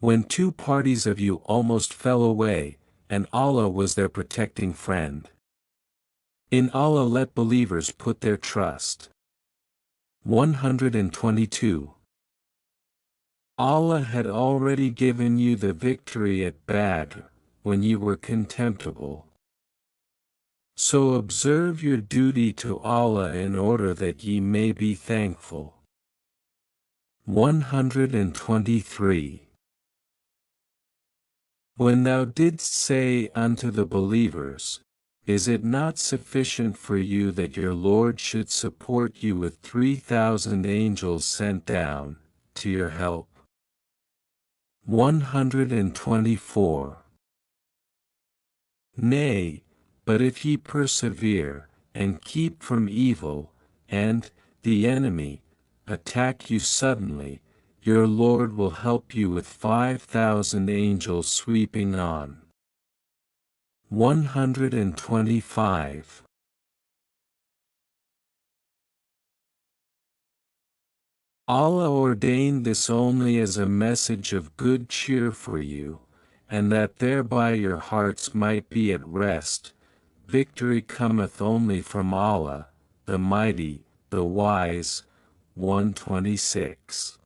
when two parties of you almost fell away, and Allah was their protecting friend. In Allah let believers put their trust. 122. Allah had already given you the victory at Badr, when you were contemptible. So observe your duty to Allah in order that ye may be thankful. 123. When thou didst say unto the believers, Is it not sufficient for you that your Lord should support you with 3,000 angels sent down to your help? 124. Nay, but if ye persevere, and keep from evil, and, the enemy, attack you suddenly, your Lord will help you with 5,000 angels sweeping on. 125. Allah ordained this only as a message of good cheer for you, and that thereby your hearts might be at rest. Victory cometh only from Allah, the Mighty, the Wise. 126.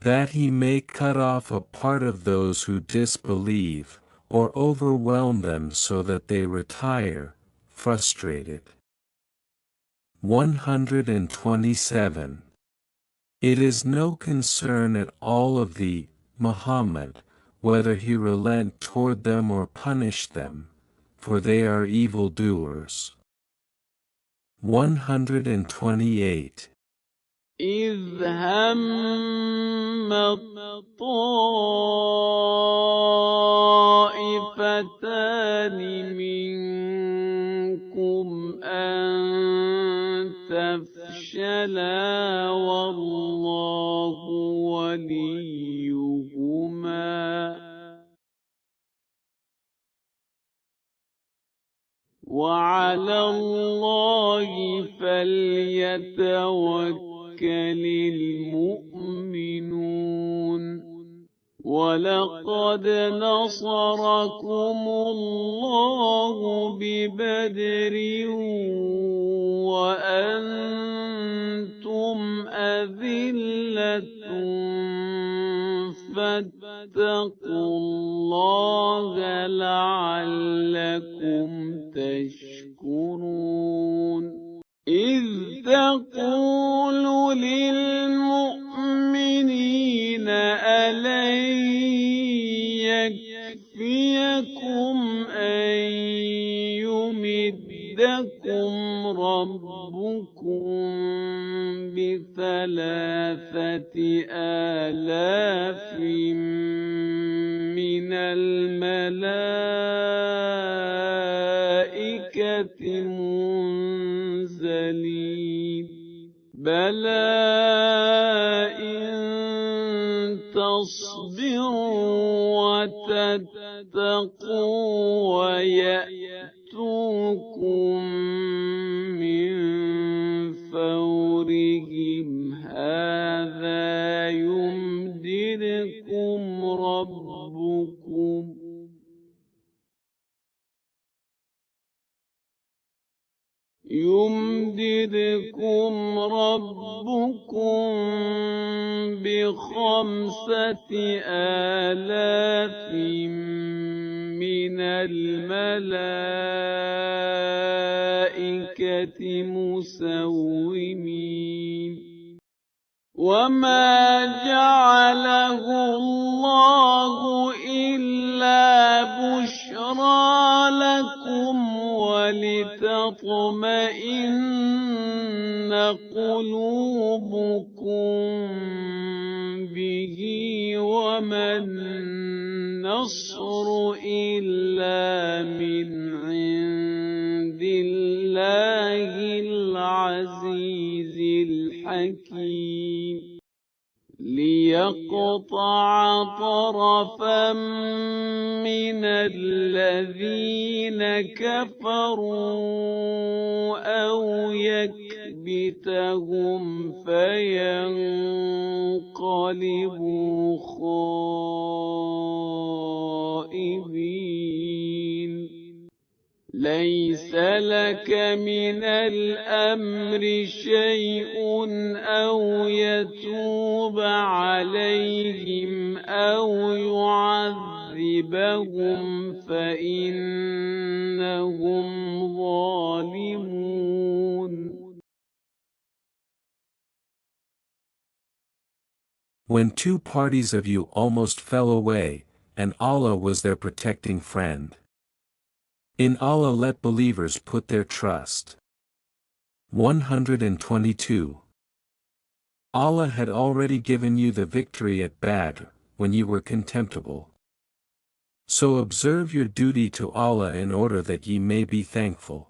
That He may cut off a part of those who disbelieve, or overwhelm them so that they retire, frustrated. 127. It is no concern at all of thee, Muhammad, whether he relent toward them or punish them, for they are evildoers. 128. إذ هم الطائفتان منكم أن تفشلا والله وليهما وعلى الله فليتوكل المؤمنون ولقد نصركم الله ببدر وأنتم أذلة فاتقوا الله لعلكم تشكرون إذ تقول للمؤمنين ألن يكفيكم أن يمدكم ربكم ب3,000 من الملائكة منزلين بلى إن تصبروا وتتقوا ويأتوكم من فورهم هذا يمددكم ربكم ب5,000 من الملائكة مسومين وما جعله الله إلا بشرى لكم ولتطمئن قلوبكم به وما النصر إلا من عند الله العزيز الحكيم ليقطع طرفا من الذين كفروا أو يكبتهم فينقلبوا لَيْسَ لَكَ مِنَ الْأَمْرِ شَيْءٌ أَوْ يَتُوبَ عَلَيْهِمْ أَوْ يُعَذِّبَهُمْ فَإِنَّهُمْ ظَالِمُونَ. When two parties of you almost fell away, and Allah was their protecting friend. In Allah let believers put their trust. 122. Allah had already given you the victory at Badr, when you were contemptible. So observe your duty to Allah in order that ye may be thankful.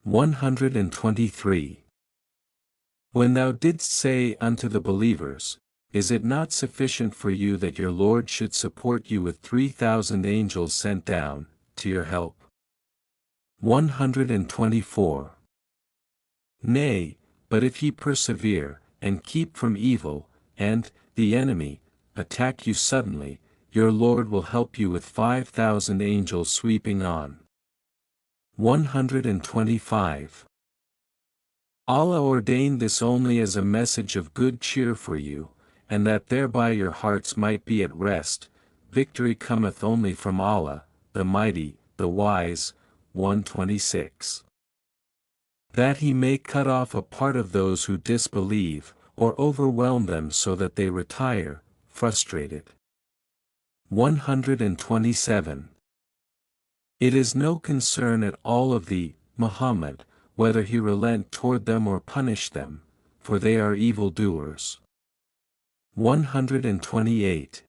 123. When thou didst say unto the believers, Is it not sufficient for you that your Lord should support you with 3,000 angels sent down, to your help? 124. Nay, but if ye persevere, and keep from evil, and, the enemy, attack you suddenly, your Lord will help you with 5,000 angels sweeping on. 125. Allah ordained this only as a message of good cheer for you, and that thereby your hearts might be at rest. Victory cometh only from Allah, the Mighty, the Wise. 126. That He may cut off a part of those who disbelieve, or overwhelm them so that they retire, frustrated. 127. It is no concern at all of thee, Muhammad, whether He relent toward them or punish them, for they are evil doers. 128.